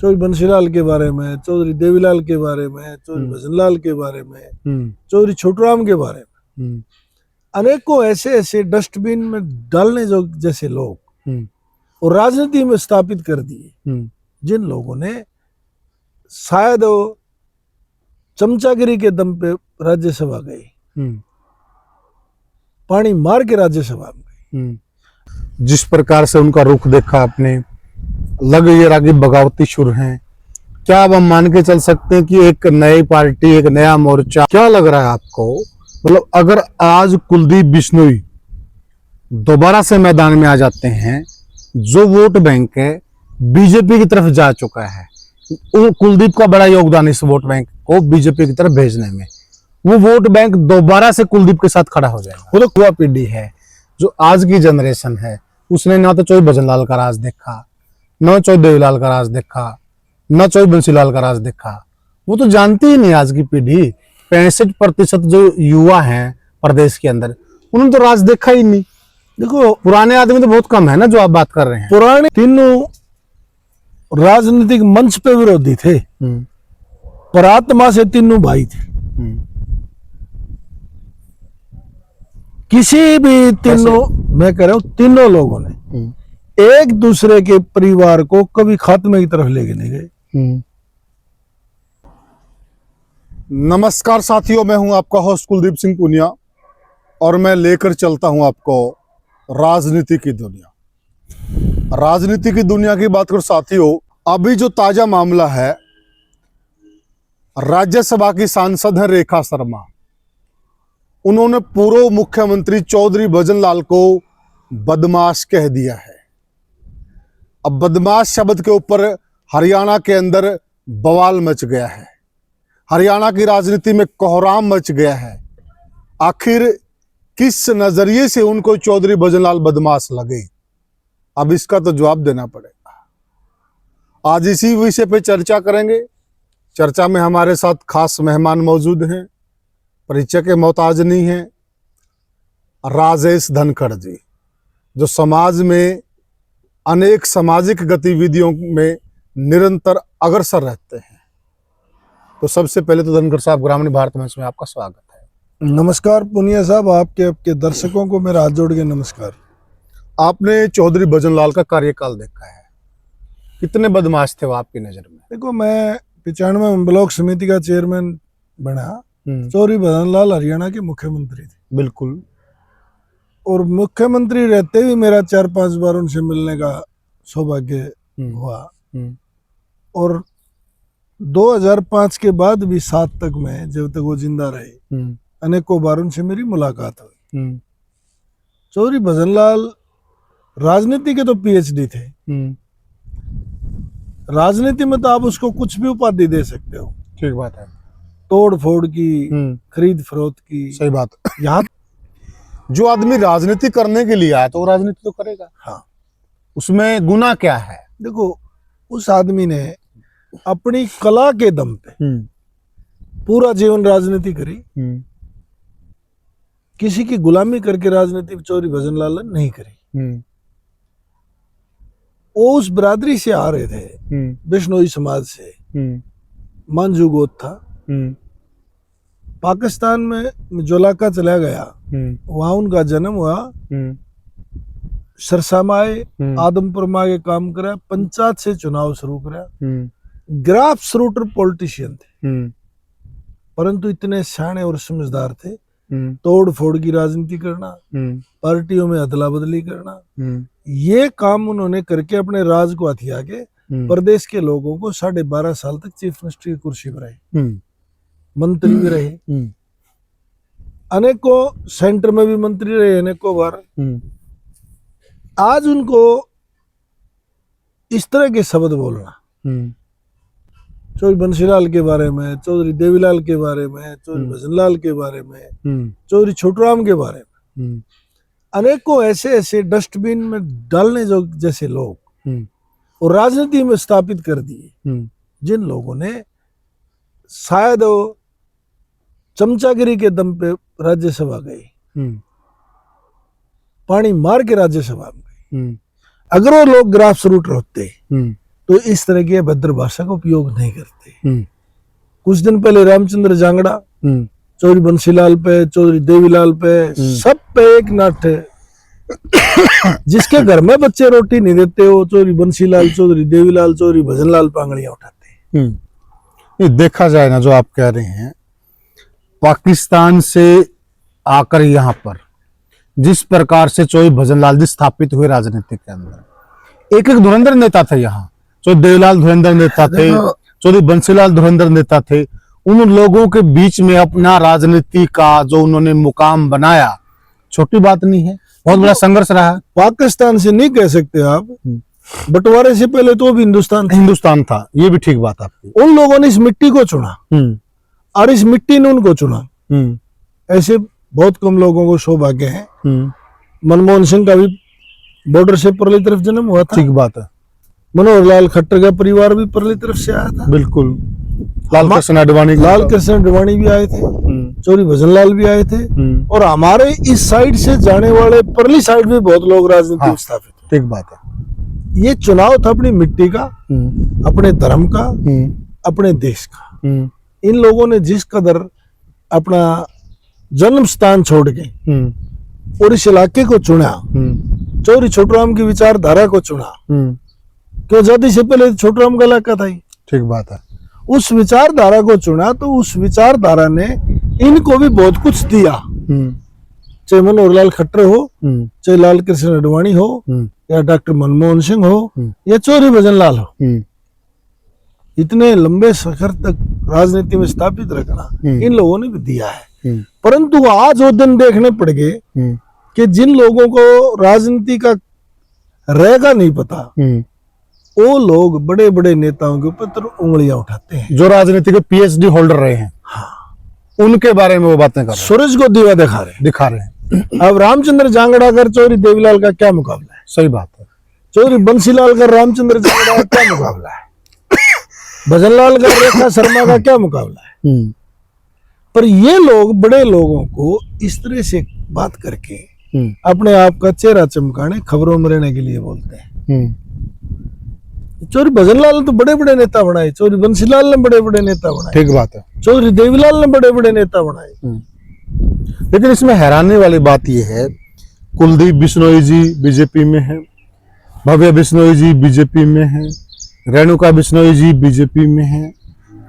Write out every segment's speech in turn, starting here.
चौधरी बंसीलाल के बारे में, चौधरी देवीलाल के बारे में, चौधरी भजनलाल के बारे में, चौधरी छोटूराम के बारे में, अनेकों ऐसे ऐसे डस्टबिन में डालने जो जैसे लोग और राजनीति में स्थापित कर दिए, जिन लोगों ने शायद वो चमचागिरी के दम पे राज्यसभा गए, पानी मार के राज्यसभा में गए। जिस प्रकार से उनका रुख देखा आपने, लग ये रहा कि बगावती शुरू हैं। क्या अब हम मान के चल सकते हैं कि एक नई पार्टी, एक नया मोर्चा, क्या लग रहा है आपको? मतलब अगर आज कुलदीप बिश्नोई दोबारा से मैदान में आ जाते हैं, जो वोट बैंक है बीजेपी की तरफ जा चुका है, कुलदीप का बड़ा योगदान इस वोट बैंक को बीजेपी की तरफ भेजने में, वो वोट बैंक दोबारा से कुलदीप के साथ खड़ा हो जाएगा। वो तो युवा पीढ़ी है, जो आज की जनरेशन है, उसने ना तो चौधरी भजनलाल का राज देखा, न चौधरी देवीलाल का राज देखा, न चौधरी बंसीलाल का राज देखा। वो तो जानती ही नहीं आज की पीढ़ी। 65% जो युवा हैं प्रदेश के अंदर, उन्होंने तो राज देखा ही नहीं। देखो, पुराने आदमी तो बहुत कम है ना जो आप बात कर रहे हैं। पुराने तीनों राजनीतिक मंच पे विरोधी थे, पर आत्मा से तीनों भाई थे। किसी भी तीनों, मैं कह रहा हूं तीनों लोगों ने एक दूसरे के परिवार को कभी खात्मे की तरफ लेके नहीं गए। नमस्कार साथियों, मैं हूं आपका होस्ट कुलदीप सिंह पुनिया और मैं लेकर चलता हूं आपको राजनीति की दुनिया। राजनीति की दुनिया की बात करो साथियों, अभी जो ताजा मामला है, राज्यसभा की सांसद है रेखा शर्मा। उन्होंने पूर्व मुख्यमंत्री चौधरी भजनलाल को बदमाश कह दिया है। अब बदमाश शब्द के ऊपर हरियाणा के अंदर बवाल मच गया है, हरियाणा की राजनीति में कोहराम मच गया है। आखिर किस नजरिए से उनको चौधरी भजनलाल बदमाश लगे, अब इसका तो जवाब देना पड़ेगा। आज इसी विषय पे चर्चा करेंगे। चर्चा में हमारे साथ खास मेहमान मौजूद हैं, परिचय के मोहताज नहीं है, राजेश धनखड़ जी, जो समाज में अनेक सामाजिक गतिविधियों में निरंतर अग्रसर रहते हैं। तो सबसे पहले तो धनखड़ साहब, ग्रामीण भारत मंच में आपका स्वागत है। नमस्कार पुनिया साहब, आपके दर्शकों को मेरा हाथ जोड़ के नमस्कार। आपने चौधरी भजनलाल का कार्यकाल देखा है, कितने बदमाश थे वो आपकी नजर में? देखो, मैं 95 में ब्लॉक समिति का चेयरमैन बना। चौधरी भजनलाल हरियाणा के मुख्यमंत्री थे। बिल्कुल। और मुख्यमंत्री रहते भी मेरा 4-5 बार उनसे मिलने का सौभाग्य हुआ। और 2005 के बाद भी 7 तक में, जब तक वो जिंदा रहे, अनेकों बार उनसे मेरी मुलाकात हुई। चौधरी भजनलाल राजनीति के तो पीएचडी थे। राजनीति में तो आप उसको कुछ भी उपाधि दे सकते हो। ठीक बात है। तोड़ फोड़ की, खरीद फरोख्त की। सही बात। यहाँ जो आदमी राजनीति करने के लिए आया तो वो राजनीति तो करेगा। हाँ, उसमें गुनाह क्या है? देखो, उस आदमी ने अपनी कला के दम पे पूरा जीवन राजनीति करी। किसी की गुलामी करके राजनीति चौधरी भजनलाल ने नहीं करी। वो उस बिरादरी से आ रहे थे, बिश्नोई समाज से। मांझू गोत था। पाकिस्तान में जो इलाका चला गया, वहां उनका जन्म हुआ। सरसामा आए, आदमपुर में आगे काम करा, पंचायत से चुनाव शुरू करा। ग्राफ रूटर पॉलिटिशियन थे, परंतु इतने सियाने और समझदार थे। तोड़ फोड़ की राजनीति करना, पार्टियों में अदला बदली करना, ये काम उन्होंने करके अपने राज को हथिया के प्रदेश के लोगों को 12.5 साल तक चीफ मिनिस्टर की कुर्सी पर रहे, मंत्री भी रहे, अनेकों सेंटर में भी मंत्री रहे अनेकों बार। आज उनको इस तरह के शब्द बोलना, चौधरी बंसीलाल के बारे में, चौधरी देवीलाल के बारे में, चौधरी भजनलाल के बारे में, चौधरी छोटूराम के बारे में, अनेकों ऐसे ऐसे डस्टबिन में डालने जो जैसे लोग और राजनीति में स्थापित कर दिए, जिन लोगों ने शायद वो चमचागिरी के दम पे राज्यसभा गए, पानी मार के राज्यसभा में गए। अगर वो लोग ग्राफ रूटर होते तो इस तरह की अभद्र भाषा का उपयोग नहीं करते। कुछ दिन पहले रामचंद्र जांगड़ा, चौधरी बंसीलाल पे, चौधरी देवीलाल पे, सब पे एक नाट्य जिसके घर में बच्चे रोटी नहीं देते हो चौधरी बंसीलाल, चौधरी देवीलाल, चौधरी भजनलाल पांगड़ियां उठाते हैं। ये देखा जाए ना, जो आप कह रहे हैं, पाकिस्तान से आकर यहाँ पर जिस प्रकार से चौधरी भजनलाल जी स्थापित हुए राजनीति के अंदर, एक एक धुरंधर नेता थे यहाँ। चौधरी देवीलाल धुरंधर नेता थे, चौधरी बंसीलाल धुरंधर नेता थे। उन लोगों के बीच में अपना राजनीति का जो उन्होंने मुकाम बनाया, छोटी बात नहीं है, बहुत बड़ा संघर्ष रहा। पाकिस्तान से नहीं कह सकते आप, बंटवारे से पहले तो भी हिंदुस्तान था, ये भी ठीक बात आपकी। उन लोगों ने इस मिट्टी को चुना और इस मिट्टी ने उनको चुना। ऐसे बहुत कम लोगों को सौभाग्य है। मनमोहन सिंह का भी बॉर्डर से परली तरफ जन्म हुआ था, ठीक बात है। मनोहर लाल खट्टर का परिवार भी परली तरफ से आया था, बिल्कुल। लाल कृष्ण आडवाणी भी आए थे, चौधरी भजनलाल भी आए थे, और हमारे इस साइड से जाने वाले परली साइड में बहुत लोग राजनीति में स्थापित थे। ठीक बात है। ये चुनाव था अपनी मिट्टी का, अपने धर्म का, अपने देश का। इन लोगों ने जिस कदर अपना जन्म स्थान छोड़ के और इस इलाके को चुना, चौधरी छोटूराम की विचारधारा को चुना, क्यों आजादी से पहले छोटूराम का इलाका था। ठीक बात है। उस विचारधारा को चुना तो उस विचारधारा ने इनको भी बहुत कुछ दिया, चाहे मनोहर लाल खट्टर हो, चाहे लाल कृष्ण आडवाणी हो, या डॉक्टर मनमोहन सिंह हो, या चौधरी भजनलाल हो। इतने लंबे सफर तक राजनीति में स्थापित रखना इन लोगों ने भी दिया है। परंतु आज वो दिन देखने पड़ गए कि जिन लोगों को राजनीति का रहेगा नहीं पता, वो लोग बड़े बड़े नेताओं के ऊपर उंगलियां उठाते हैं, जो राजनीति के पीएचडी होल्डर रहे हैं। हाँ, उनके बारे में वो बातें कर रहे हैं, सूरज को दीवा दिखा रहे हैं। अब रामचंद्र जांगड़ा कर चौधरी देवीलाल का क्या मुकाबला है? सही बात है। चौधरी बंसीलाल का रामचंद्र जांगड़ा का क्या मुकाबला है? भजनलाल का रेखा शर्मा का क्या मुकाबला है? पर ये लोग बड़े लोगों को इस तरह से बात करके अपने आप का चेहरा चमकाने, खबरों में रहने के लिए बोलते हैं। चौधरी भजनलाल ने तो बड़े बड़े नेता बनाए, चौधरी बंसीलाल ने बड़े बड़े नेता बनाए, ठीक बात है, चौधरी देवीलाल ने बड़े बड़े नेता बनाए। लेकिन इसमें हैरानी वाली बात यह है, कुलदीप बिश्नोई जी बीजेपी में है, भव्य बिश्नोई जी बीजेपी में है, रेणुका बिश्नोई जी बीजेपी में है,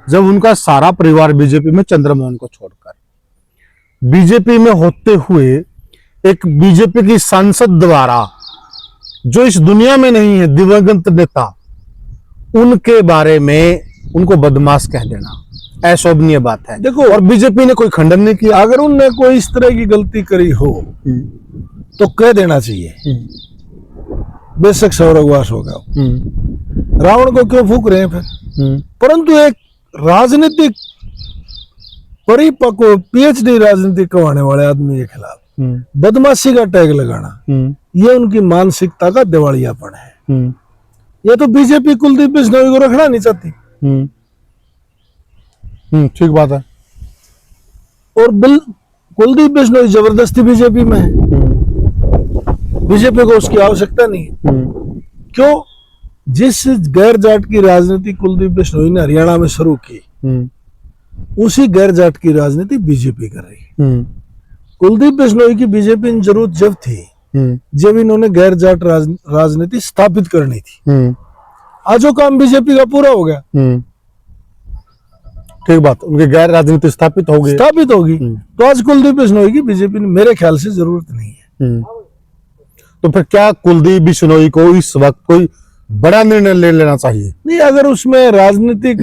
जब उनका सारा परिवार बीजेपी में, चंद्रमोहन को छोड़कर। बीजेपी में होते हुए एक बीजेपी की सांसद द्वारा, जो इस दुनिया में नहीं है, दिवंगत नेता, उनके बारे में उनको बदमाश कह देना अशोभनीय बात है। देखो, और बीजेपी ने कोई खंडन नहीं किया। अगर उनने कोई इस तरह की गलती करी हो तो कह देना चाहिए, बेशक स्वर्गवास होगा। रावण को क्यों फूक रहे हैं फिर? परंतु एक राजनीतिक परिपक्व पीएचडी राजनीति करवाने वाले आदमी के खिलाफ बदमाशी का टैग लगाना, ये उनकी मानसिकता का दिवालियापन है। ये तो बीजेपी कुलदीप बिश्नोई को रखना नहीं चाहती। ठीक बात है। और कुलदीप बिश्नोई जबरदस्ती बीजेपी में है, बीजेपी को उसकी आवश्यकता नहीं है। क्यों? जिस गैर जाट की राजनीति कुलदीप बिश्नोई ने हरियाणा में शुरू की, उसी गैर जाट की राजनीति बीजेपी कर रही है। कुलदीप बिश्नोई की बीजेपी की जरूरत जब थी जब इन्होंने गैर जाट राजनीति स्थापित करनी थी। आज वो काम बीजेपी का पूरा हो गया। ठीक बात, उनकी गैर राजनीति स्थापित होगी। तो आज कुलदीप बिश्नोई की बीजेपी ने मेरे ख्याल से जरूरत नहीं है। तो फिर क्या कुलदीप बिश्नोई को इस वक्त कोई बड़ा निर्णय ले लेना चाहिए? नहीं, अगर उसमें राजनीतिक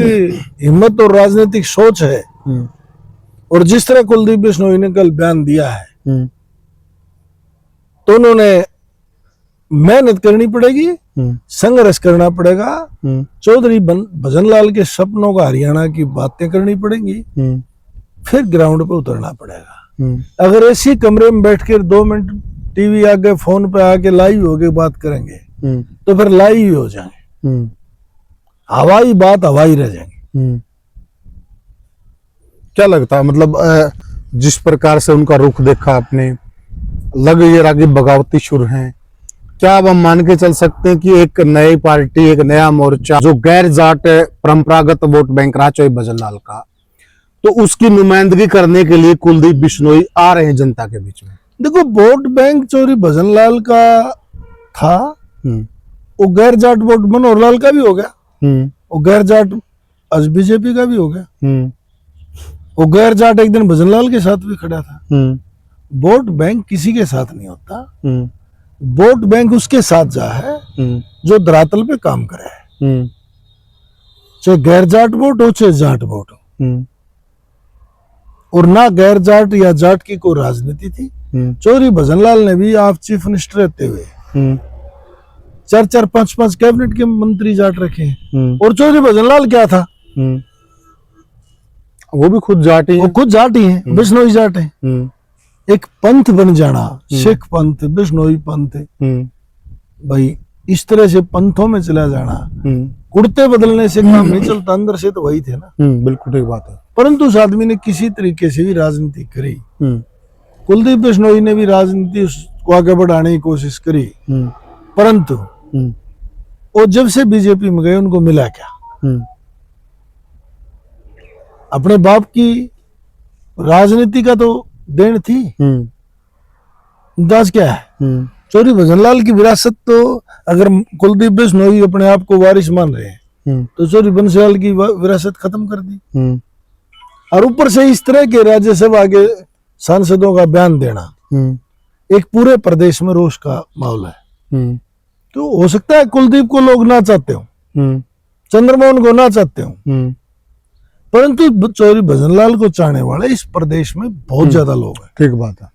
हिम्मत और राजनीतिक सोच है, और जिस तरह कुलदीप बिश्नोई ने कल बयान दिया है, तो उन्होंने मेहनत करनी पड़ेगी, संघर्ष करना पड़ेगा, चौधरी भजनलाल के सपनों का हरियाणा की बातें करनी पड़ेंगी, फिर ग्राउंड पे उतरना पड़ेगा। अगर ऐसी कमरे में बैठ कर 2 मिनट टीवी आगे फोन पे आके लाइव होके बात करेंगे तो फिर लाइव ही हो जाएंगे, हवाई बात हवाई रह जाएंगे। क्या लगता है, मतलब जिस प्रकार से उनका रुख देखा आपने, लग ये रहा कि बगावती शुरू हैं, क्या अब हम मान के चल सकते हैं कि एक नई पार्टी, एक नया मोर्चा जो गैर जाट परंपरागत वोट बैंक रहा चौधरी भजनलाल का, तो उसकी नुमाइंदगी करने के लिए कुलदीप बिश्नोई आ रहे हैं जनता के बीच में? देखो, वोट बैंक चौधरी भजनलाल का था, वो गैर जाट वोट मनोहर लाल का भी हो गया, वो गैर जाट आज बीजेपी का भी हो गया, वो गैर जाट एक दिन भजनलाल के साथ भी खड़ा था। वोट बैंक किसी के साथ नहीं होता, वोट बैंक उसके साथ जा है जो धरातल पे काम करे है, चाहे गैर जाट वोट हो चाहे जाट वोट हो। और ना गैर जाट या जाट की कोई राजनीति थी। चौधरी भजनलाल ने भी आप चीफ मिनिस्टर रहते हुए 4-4, 5-5 कैबिनेट के मंत्री जाट रखे हैं। और चौधरी भजनलाल क्या था, वो भी खुद जाट ही, वो खुद जाट ही है, बिश्नोई जाट है। एक पंथ बन जाना, सिख पंथ, बिश्नोई पंथ, भाई इस तरह से पंथों में चला जाना, कुर्ते बदलने से काम नहीं चलता, अंदर से तो वही थे ना। बिल्कुल ठीक बात है। परंतु उस आदमी ने किसी तरीके से भी राजनीति करी, कुलदीप बिश्नोई ने भी राजनीति को आगे बढ़ाने की कोशिश करी, परंतु वो जब से बीजेपी में गए उनको मिला क्या? अपने बाप की राजनीति का तो देन थी, अंदाज क्या है? चौधरी भजनलाल की विरासत तो अगर कुलदीप बिश्नोई अपने आप को वारिस मान रहे हैं तो चौधरी बंसीलाल की विरासत खत्म कर दी। और ऊपर से इस तरह के राज्यसभा के सांसदों का बयान देना, एक पूरे प्रदेश में रोष का माहौल है। तो हो सकता है कुलदीप को लोग ना चाहते हो, चंद्रमोहन को ना चाहते हो, परंतु चौधरी भजनलाल को चाहने वाले इस प्रदेश में बहुत ज्यादा लोग हैं। ठीक बात है।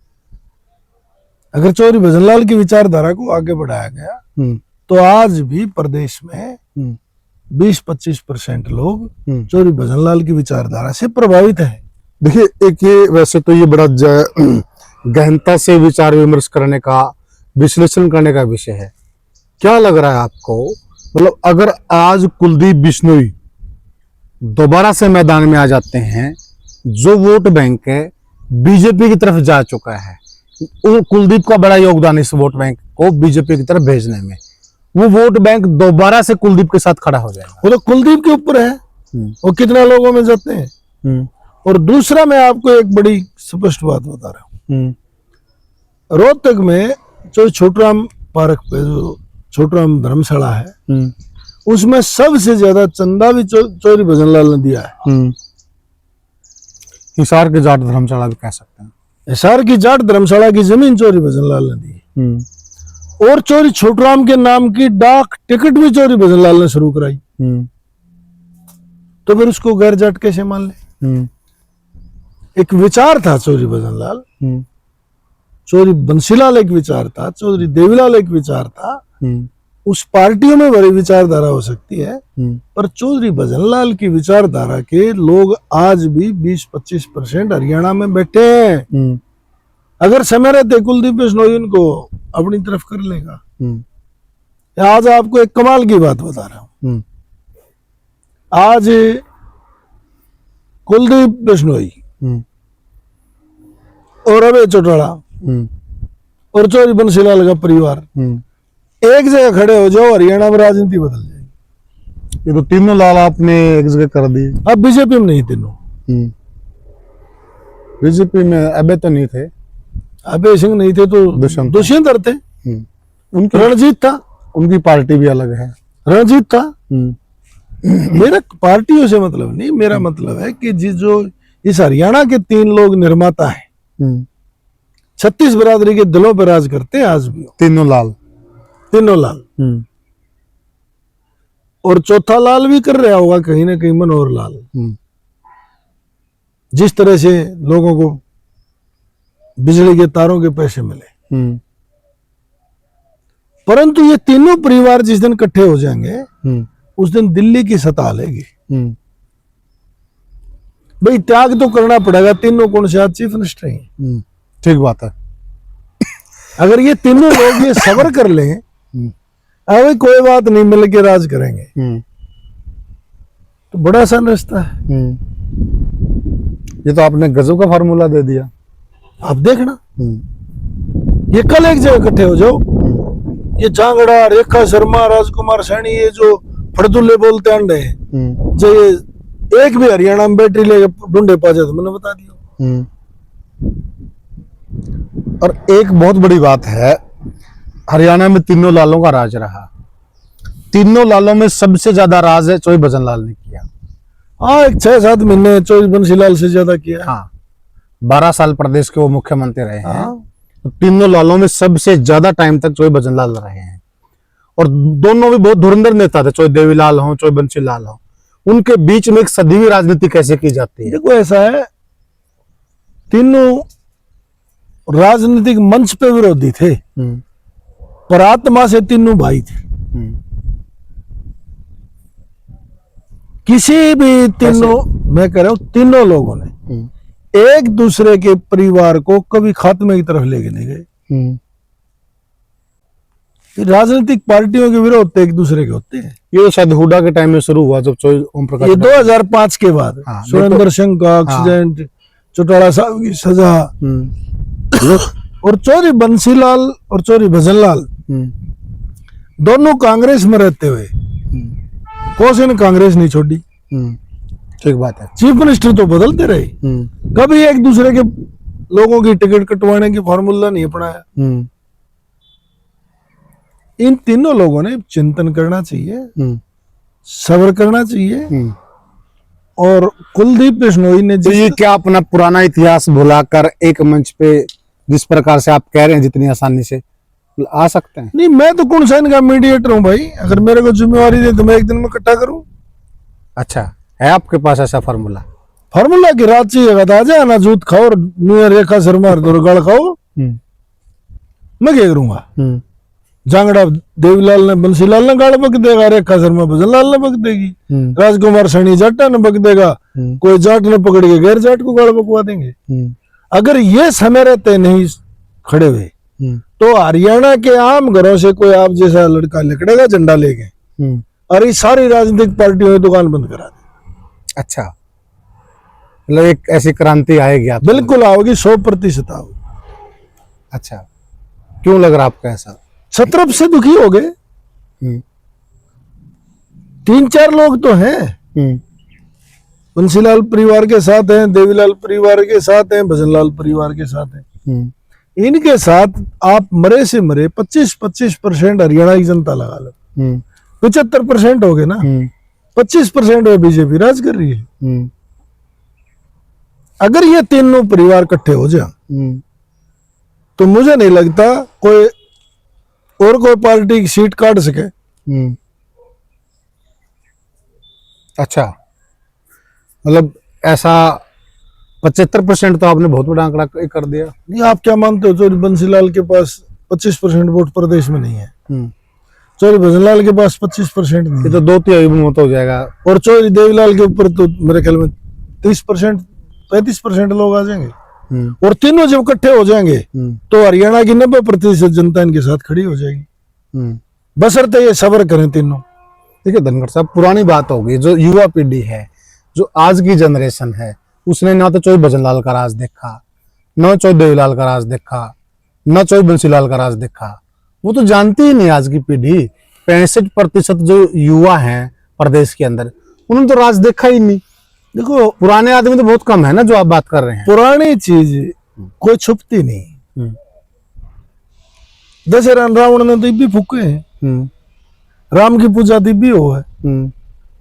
अगर चौधरी भजनलाल की विचारधारा को आगे बढ़ाया गया तो आज भी प्रदेश में 20-25% लोग चौधरी भजनलाल की विचारधारा से प्रभावित हैं। देखिए, एक ये वैसे तो ये बड़ा गहनता से विचार विमर्श करने का, विश्लेषण करने का विषय है। क्या लग रहा है आपको, मतलब अगर आज कुलदीप बिश्नोई दोबारा से मैदान में आ जाते हैं, जो वोट बैंक है बीजेपी की तरफ जा चुका है, कुलदीप का बड़ा योगदान इस वोट बैंक को बीजेपी की तरफ भेजने में, वो वोट बैंक दोबारा से कुलदीप के साथ खड़ा हो जाएगा। वो तो कुलदीप के ऊपर है, वो कितना लोगों में जाते हैं। और दूसरा, मैं आपको एक बड़ी स्पष्ट बात बता रहा हूँ, रोहतक में जो छोटूराम पार्क पे जो छोटूराम धर्मशाला है, उसमें सबसे ज्यादा चंदा भी चौधरी भजनलाल ने दिया है। हिसार के जाट धर्मशाला भी कह सकते हैं। हिसार की जाट धर्मशाला की जमीन चौधरी भजनलाल ने दी, और चौधरी छोटूराम के नाम की डाक टिकट भी चौधरी भजनलाल ने शुरू कराई। तो फिर उसको गैर जाट कैसे मान ले? एक विचार था चौधरी भजनलाल, चौधरी बंसीलाल एक विचार था, चौधरी देवीलाल एक विचार था। उस पार्टियों में बड़ी विचारधारा हो सकती है, पर चौधरी भजनलाल की विचारधारा के लोग आज भी 20-25% हरियाणा में बैठे हैं। अगर समय रहते कुलदीप बिश्नोई उनको अपनी तरफ कर लेगा। आज आपको एक कमाल की बात बता रहा हूं, आज कुलदीप बिश्नोई और अभय चौटाला और चौधरी बंसीलाल का परिवार एक जगह खड़े हो जाओ, हरियाणा में राजनीति बदल जाएगी। ये तो तीनों लाल आपने एक जगह कर दी। अब बीजेपी में नहीं, तीनों बीजेपी में अबे तो नहीं थे, अभय सिंह नहीं थे तो दुष्यंत थे, उनकी रणजीत था, उनकी पार्टी भी अलग है, रणजीत था। मेरा पार्टियों से मतलब नहीं, मेरा मतलब है कि जो इस हरियाणा के 3 लोग निर्माता हैं, 36 बिरादरी के दिलों पर राज करते हैं आज भी, तीनों लाल। और चौथा लाल भी कर रहा होगा कहीं ना कहीं, मनोहर लाल। जिस तरह से लोगों को बिजली के तारों के पैसे मिले, परंतु ये तीनों परिवार जिस दिन इकट्ठे हो जाएंगे उस दिन दिल्ली की सत्ता लेगी। भाई त्याग तो करना पड़ेगा, तीनों कौन से आज चीफ मिनिस्टर हैं। ठीक बात है। अगर ये तीनों लोग ये सब्र कर लें, अरे कोई बात नहीं, मिल के राज करेंगे, तो बड़ा आसान रास्ता है। ये तो आपने गजब का फार्मूला दे दिया। आप देखना, ये कल एक जगह इकट्ठे हो जाओ, ये जांगड़ा, रेखा शर्मा, राजकुमार सैनी, ये जो फड़दुल्ले बोलते अंडे जो ये एक भी हरियाणा में बैटरी लेके ढूंढे पा जाए तो मैंने बता दिया। और एक बहुत बड़ी बात है, हरियाणा में तीनों लालों का राज रहा। तीनों लालों में सबसे ज्यादा राज है चौधरी भजन लाल ने किया। हाँ, एक 6-7 महीने चौधरी बंसीलाल से ज्यादा किया। हाँ, 12 साल प्रदेश के वो मुख्यमंत्री रहे हैं। हाँ। तो तीनों लालों में सबसे ज्यादा टाइम तक चौधरी भजन लाल रहे हैं। और दोनों भी बहुत धुरंधर नेता थे, चौधरी देवीलाल हो, चौधरी बंसीलाल हो। उनके बीच में एक सदीवी राजनीति कैसे की जाती है? देखो ऐसा है, तीनों राजनीतिक मंच पे विरोधी थे, पर आत्मा से तीनों भाई थे। किसी भी तीनों, मैं कह रहा हूं तीनों लोगों ने एक दूसरे के परिवार को कभी खात्मे की तरफ लेके नहीं गए। राजनीतिक पार्टियों के विरोध एक दूसरे के होते हैं। ये शायद हुड्डा के टाइम में शुरू हुआ, जब चौधरी ओम प्रकाश, ये 2005 के बाद। हाँ, सुरेंद्र सिंह का एक्सीडेंट, चौटाला साहब की सजा, और चौधरी बंसीलाल और चौधरी भजनलाल दोनों कांग्रेस में रहते हुए कोसे ने कांग्रेस नहीं छोड़ी। ठीक बात है। चीफ मिनिस्टर तो बदलते रहे, कभी एक दूसरे के लोगों की टिकट कटवाने की फॉर्मूला नहीं अपनाया। इन तीनों लोगों ने चिंतन करना चाहिए, सब्र करना चाहिए। और कुलदीप बिश्नोई ने तो ये क्या अपना पुराना इतिहास भुलाकर एक मंच पे जिस प्रकार से आप कह रहे हैं जितनी आसानी से आ सकते हैं? नहीं, मैं तो कौन सा इनका मीडिएटर हूं भाई। अगर मेरे को जिम्मेवारी दे तो मैं एक दिन में इकट्ठा करूं। अच्छा, है आपके पास ऐसा फार्मूला? फार्मूला की रात चाहिए आ जाए ना, जूत खाओ और रेखा शर्मा दुर्गाड़ खाओ, मैं क्या करूंगा? जांगड़ा देवीलाल ने बंसीलाल ने गाड़ बक देगा, रेखा शर्मा भजनलाल ने बक देगी, राजकुमार सैनी जाटा ने बक देगा, कोई जाट ने पकड़ के गैर जाट को गाड़ बकवा देंगे। अगर ये समय रहते नहीं खड़े हुए तो हरियाणा के आम घरों से कोई आप जैसा लड़का निकलेगा झंडा लेके और ये सारी राजनीतिक पार्टियों की दुकान बंद करा दे। अच्छा, मतलब एक ऐसी क्रांति आएगी? आप बिल्कुल आओगी, 100% आओगी। अच्छा, क्यों लग रहा आपका ऐसा? छत्रप से दुखी हो गए। 3-4 लोग तो हैं, बंसीलाल परिवार के साथ हैं, देवीलाल परिवार के साथ हैं, भजनलाल परिवार के साथ हैं। इनके साथ आप मरे से मरे 25% हरियाणा की जनता लगा लो, 75% हो गए ना, 25% में बीजेपी राज कर रही है। अगर ये तीनों परिवार इकट्ठे हो जाए तो मुझे नहीं लगता कोई और कोई पार्टी की सीट काट सके। अच्छा, मतलब ऐसा 75% तो आपने बहुत बड़ा आंकड़ा कर दिया। नहीं, आप क्या मानते हो चौधरी बंसीलाल के पास 25% वोट प्रदेश में नहीं है, चौधरी भजनलाल के पास 25% नहीं है, ये तो 2/3 मत हो जाएगा। और चौधरी देवीलाल के ऊपर तो मेरे ख्याल में 30% 35% लोग आ जाएंगे। और तीनों जब इकट्ठे हो जाएंगे तो हरियाणा की 90% जनता इनके साथ खड़ी हो जाएगी, बशर्ते ये सब्र करें तीनों। देखिए धनखड़ साहब, पुरानी बात होगी, जो युवा पीढ़ी है, जो आज की जनरेशन है, उसने ना तो चौधरी भजनलाल का राज देखा, न चौधरी देवीलाल का राज देखा, न चौधरी बंसीलाल का राज देखा। वो तो जानती ही नहीं आज की पीढ़ी। 65% जो युवा हैं प्रदेश के अंदर, उन्होंने तो राज देखा ही नहीं। देखो, पुराने आदमी तो बहुत कम है ना जो आप बात कर रहे हैं। पुरानी चीज कोई छुपती नहीं। दशहरा रावण ने दिव्य फूके हैं, राम की पूजा दिव्य हो है,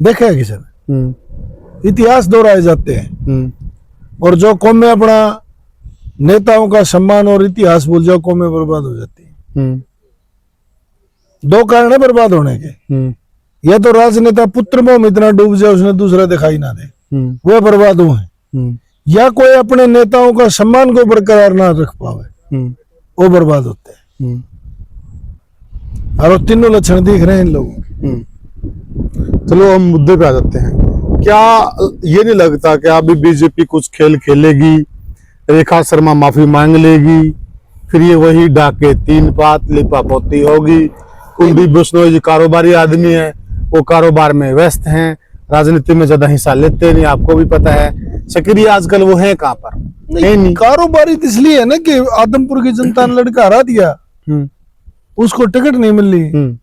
देखा है किसी ने? इतिहास दोहराए जाते हैं। और जो कौमें अपना नेताओं का सम्मान और इतिहास भूल जाओ, कौमें बर्बाद हो जाती है। 2 कारण है बर्बाद होने के, या तो राजनेता पुत्र में इतना डूब जाए उसने दूसरा दिखाई ना दे, वो बर्बाद हुए, या कोई अपने नेताओं का सम्मान को बरकरार ना रख पावे, वो बर्बाद होते हैं। और तीनों लक्षण दिख रहे हैं इन लोगों के। चलो हम मुद्दे पे आ जाते हैं। क्या ये नहीं लगता कि अभी बीजेपी कुछ खेल खेलेगी, रेखा शर्मा माफी मांग लेगी, फिर ये वही डाके 3 पात लिपापोती होगी? कुलदीप बिश्नोई जी कारोबारी आदमी है, वो कारोबार में व्यस्त हैं, राजनीति में ज्यादा हिस्सा लेते नहीं, आपको भी पता है। सक्रिय आजकल वो है कहाँ पर? नहीं, कारोबारी इसलिए है ना कि आदमपुर की जनता ने लड़का हरा दिया, उसको टिकट नहीं मिल रही।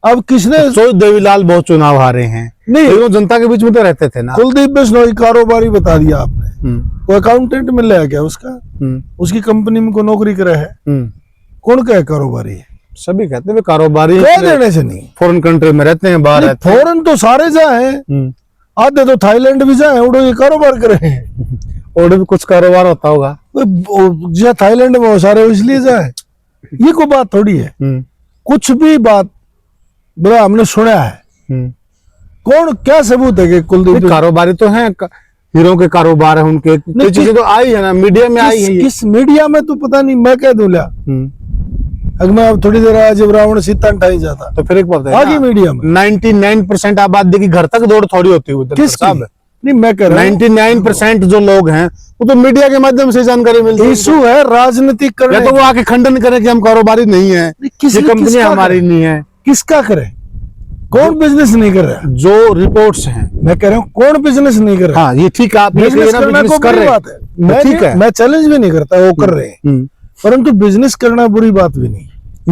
अब किसने तो देवीलाल बहुत चुनाव हारे हैं, नहीं, लेकिन वो जनता के बीच में तो रहते थे ना। कुलदीप बिश्नोई कारोबारी बता दिया आपने, वो अकाउंटेंट मिल रहा है क्या उसका? उसकी कंपनी में कोई नौकरी करे है? कौन क्या कारोबारी है? सभी कहते हैं कारोबारी कह देने से नहीं, फॉरेन कंट्री में रहते हैं, बाहर रहते हैं। फॉरेन तो सारे जा है, आधे तो थाईलैंड भी जाए, उड़ो ये कारोबार करे हैं। और भी कुछ कारोबार होता होगा जो थाईलैंड में वो सारे इसलिए जाए, ये कोई बात थोड़ी है। कुछ भी बात बुरा हमने सुना है, कौन क्या सबूत है कि कुलदीप कारोबारी तो हैं, हीरो के कारोबार है उनके, कुछ चीजें तो आई है ना, मीडिया में आई है। किस मीडिया में तो पता नहीं, मैं कह दूं अगर मैं अब थोड़ी देर आज जब रावण सीता उठाई जाता तो फिर एक बात है आगे मीडिया में 99% आबादी की घर तक दौड़ थोड़ी होती है किसकी? नहीं मैं कह रहा हूं 99% जो लोग हैं वो तो मीडिया के माध्यम से जानकारी मिलती है। इशू है राजनीतिक करने, या तो वो आके खंडन करें कि हम कारोबारी नहीं है, ये कंपनी हमारी नहीं है। किसका करे? कौन बिजनेस नहीं कर रहा? जो रिपोर्ट्स हैं, मैं कह रहा हूँ कौन बिजनेस नहीं कर रहा? हाँ ये ठीक है, आप बिजनेस करना को कर बुरी रहे बात है, ठीक है, मैं चैलेंज भी नहीं करता, वो कर रहे हैं, परंतु बिजनेस करना बुरी बात भी नहीं।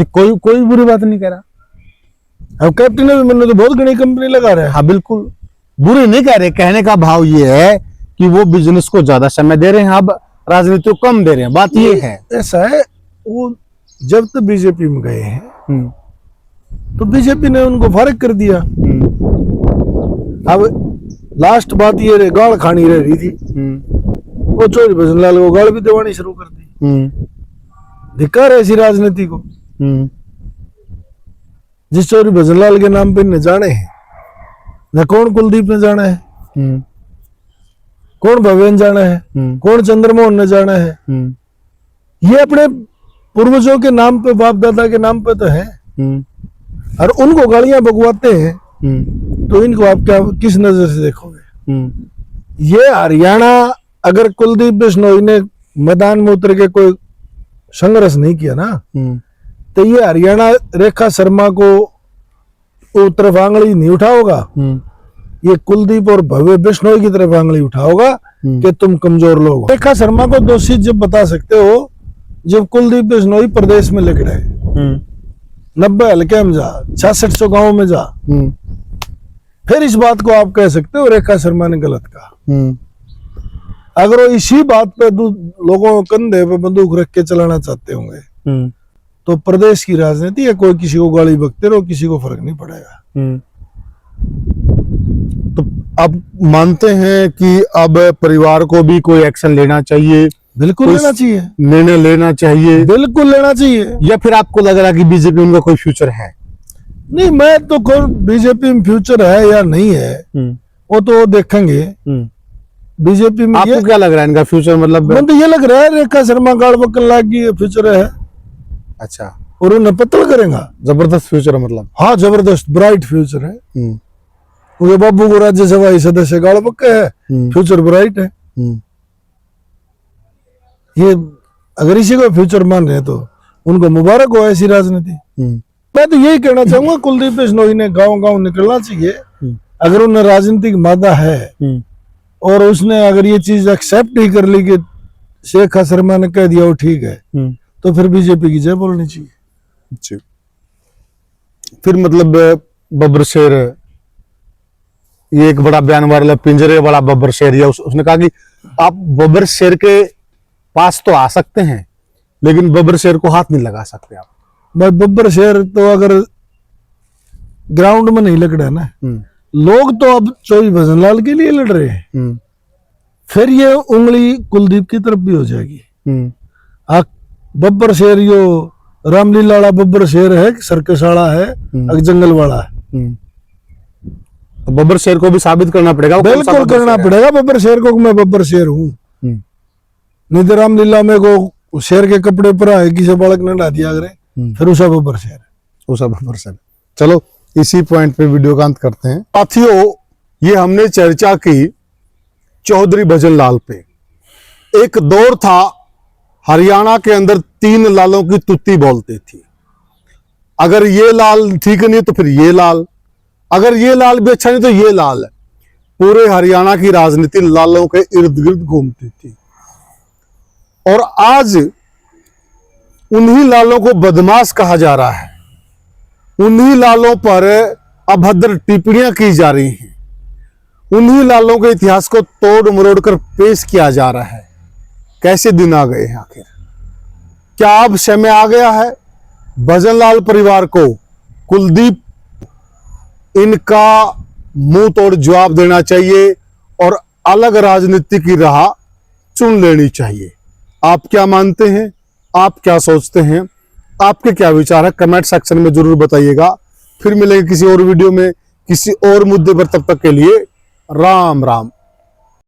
कोई बुरी बात नहीं कह रहा। अब कैप्टन भी मैंने तो बहुत घनी कंपनी लगा रहे हैं। हाँ बिल्कुल बुरी नहीं कह रहे, कहने का भाव ये है कि वो बिजनेस को ज्यादा समय दे रहे हैं, अब राजनीति को कम दे रहे हैं, बात ये है। ऐसा है, वो जब तक बीजेपी में गए हैं तो बीजेपी ने उनको फारिग कर दिया। अब लास्ट बात ये रही, गाड़ खानी रह रही थी, वो चौधरी भजनलाल को गाड़ भी देवानी शुरू कर दी। धिक्कार है ऐसी राजनीति को। जिस चौधरी भजनलाल के नाम पे न जाने हैं, न कौन कुलदीप ने जाना है, कौन भवेन जाना है, कौन चंद्रमोहन ने जाना है, ये अपने पूर्वजों के नाम पे, बाप दादा के नाम पे तो है, और उनको गालियां बगवाते हैं, तो इनको आप क्या किस नजर से देखोगे? ये हरियाणा, अगर कुलदीप बिश्नोई ने मैदान में उतर के कोई संघर्ष नहीं किया ना, तो ये हरियाणा रेखा शर्मा को वो तरफ आंगली नहीं उठाओगा, ये कुलदीप और भव्य बिश्नोई की तरफ आंगली उठाओगा कि तुम कमजोर लोग हो। रेखा शर्मा को दोषी जब बता सकते हो जब कुलदीप बिश्नोई प्रदेश में लेकर आए, 90 हल्के में जा, 6600 गांव में जा, फिर इस बात को आप कह सकते हो रेखा शर्मा ने गलत कहा। अगर वो इसी बात पे लोगों को कंधे पे बंदूक रख के चलाना चाहते होंगे तो प्रदेश की राजनीति है, कोई किसी को गाली बकते रहो, किसी को फर्क नहीं पड़ेगा। तो आप मानते हैं कि अब परिवार को भी कोई एक्शन लेना चाहिए? बिल्कुल लेना चाहिए, निर्णय लेना चाहिए, बिल्कुल लेना चाहिए। या फिर आपको लग रहा है कि बीजेपी में उनका कोई फ्यूचर है? नहीं, मैं तो कौन बीजेपी में फ्यूचर है या नहीं है वो तो देखेंगे। बीजेपी में आपको क्या लग रहा है इनका फ्यूचर? मतलब मुझे तो ये लग रहा है रेखा शर्मा गाड़ बकल लाग की फ्यूचर है। अच्छा, और उन्हें पतल करेगा, जबरदस्त फ्यूचर, मतलब हाँ जबरदस्त ब्राइट फ्यूचर है। क्योंकि बाबू को राज्यसभा सदस्य गाड़ पक्का है, फ्यूचर ब्राइट है। ये अगर इसी को फ्यूचर मान रहे हैं तो उनको मुबारक हो ऐसी राजनीति। मैं तो यही कहना चाहूंगा कुलदीप बिश्नोई ने गांव गांव निकलना चाहिए। अगर उन्हें राजनीतिक मादा है और उसने अगर ये चीज एक्सेप्ट ही कर ली कि शेखा शर्मा ने कह दिया वो ठीक है, तो फिर बीजेपी की जय बोलनी चाहिए। फिर मतलब बब्बर शेर, ये एक बड़ा बयान वाला पिंजरे वाला बब्बर शेर, या उसने कहा कि आप बब्बर शेर के पास तो आ सकते हैं लेकिन बब्बर शेर को हाथ नहीं लगा सकते आप। मैं बब्बर शेर तो अगर ग्राउंड में नहीं लड़ रहा ना, लोग तो अब चौधरी भजनलाल के लिए लड़ रहे हैं, फिर ये उंगली कुलदीप की तरफ भी हो जाएगी। बब्बर शेर यो रामलीला वाला बब्बर शेर है, सर्कस वाला है, जंगल वाला है। तो बब्बर शेर को भी साबित करना पड़ेगा, बिल्कुल करना पड़ेगा बब्बर शेर को, मैं बब्बर शेर हूँ। नहीं तो रामलीला में को शेर के कपड़े पर आए किसी बालक ने ला दिया अगर, फिर उसा बब्बर शेर, उसा बब्बर शेर। चलो इसी पॉइंट पे वीडियो का अंत करते हैं। साथियों, ये हमने चर्चा की चौधरी भजनलाल पे। एक दौर था हरियाणा के अंदर 3 लालों की तुत्ती बोलती थी, अगर ये लाल ठीक नहीं तो फिर ये लाल, अगर ये लाल भी अच्छा नहीं तो ये लाल। पूरे हरियाणा की राजनीति लालों के इर्द गिर्द घूमती थी। और आज उन्हीं लालों को बदमाश कहा जा रहा है, उन्हीं लालों पर अभद्र टिप्पणियां की जा रही हैं, उन्हीं लालों के इतिहास को तोड़ मरोड़ कर पेश किया जा रहा है। कैसे दिन आ गए हैं आखिर? क्या अब समय आ गया है भजनलाल परिवार को, कुलदीप, इनका मुंह तोड़ जवाब देना चाहिए और अलग राजनीति की राह चुन लेनी चाहिए? आप क्या मानते हैं? आप क्या सोचते हैं? आपके क्या विचार है? कमेंट सेक्शन में जरूर बताइएगा। फिर मिलेंगे किसी और वीडियो में किसी और मुद्दे पर। तब तक के लिए राम राम।